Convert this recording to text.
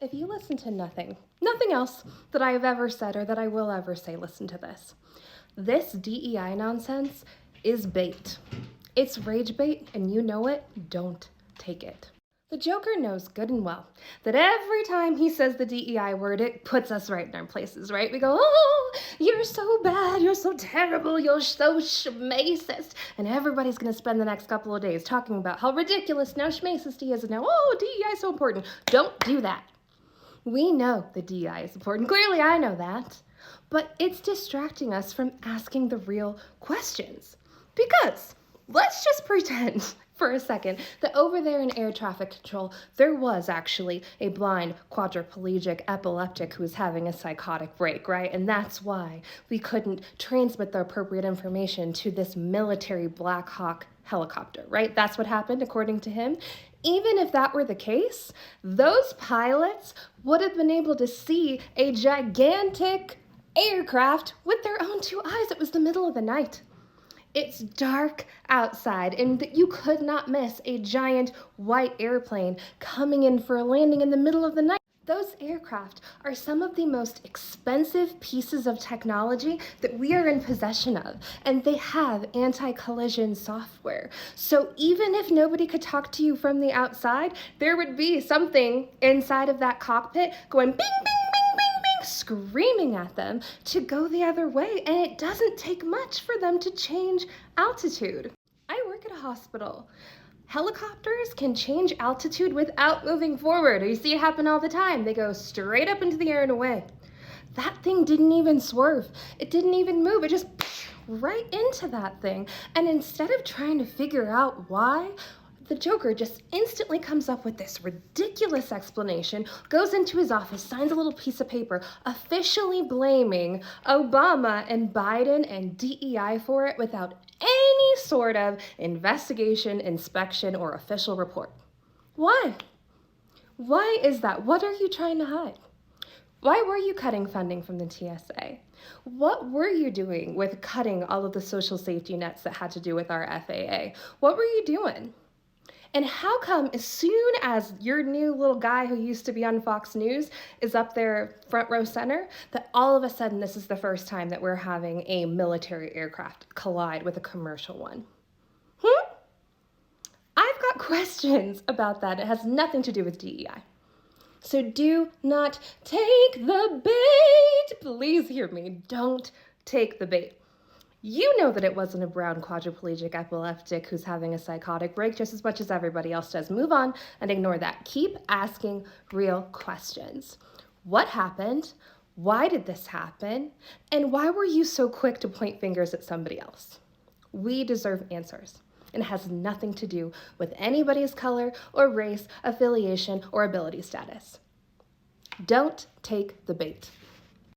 If you listen to nothing else that I have ever said or that I will ever say, listen to this. This DEI nonsense is bait. It's rage bait, and you know it, don't take it. The Joker knows good and well that every time he says the DEI word, it puts us right in our places, right? We go, oh, you're so bad, you're so terrible, you're so schmacist. And everybody's gonna spend the next couple of days talking about how ridiculous now schmacist he is, and now, oh, DEI is so important. Don't do that. We know the DEI is important. Clearly, I know that. But it's distracting us from asking the real questions. Because let's just pretend for a second that over there in air traffic control, there was actually a blind quadriplegic epileptic who was having a psychotic break, right? And that's why we couldn't transmit the appropriate information to this military Black Hawk helicopter, right? That's what happened according to him. Even if that were the case, those pilots would have been able to see a gigantic aircraft with their own two eyes. It was the middle of the night. It's dark outside, and you could not miss a giant white airplane coming in for a landing in the middle of the night. Those aircraft are some of the most expensive pieces of technology that we are in possession of, and they have anti-collision software. So even if nobody could talk to you from the outside, there would be something inside of that cockpit going bing, bing, bing, bing, bing, screaming at them to go the other way, and it doesn't take much for them to change altitude. I work at a hospital. Helicopters can change altitude without moving forward. You see it happen all the time. They go straight up into the air and away. That thing didn't even swerve. It didn't even move. It just right into that thing. And instead of trying to figure out why, the Joker just instantly comes up with this ridiculous explanation, goes into his office, signs a little piece of paper, officially blaming Obama and Biden and DEI for it without any sort of investigation, inspection, or official report. Why? Why is that? What are you trying to hide? Why were you cutting funding from the TSA? What were you doing with cutting all of the social safety nets that had to do with our FAA? What were you doing? And how come as soon as your new little guy who used to be on Fox News is up there front row center, that all of a sudden this is the first time that we're having a military aircraft collide with a commercial one? I've got questions about that. It has nothing to do with DEI. So do not take the bait. Please hear me. Don't take the bait. You know that it wasn't a brown quadriplegic epileptic who's having a psychotic break just as much as everybody else does. Move on and ignore that. Keep asking real questions. What happened? Why did this happen? And why were you so quick to point fingers at somebody else? We deserve answers. And it has nothing to do with anybody's color or race, affiliation, or ability status. Don't take the bait.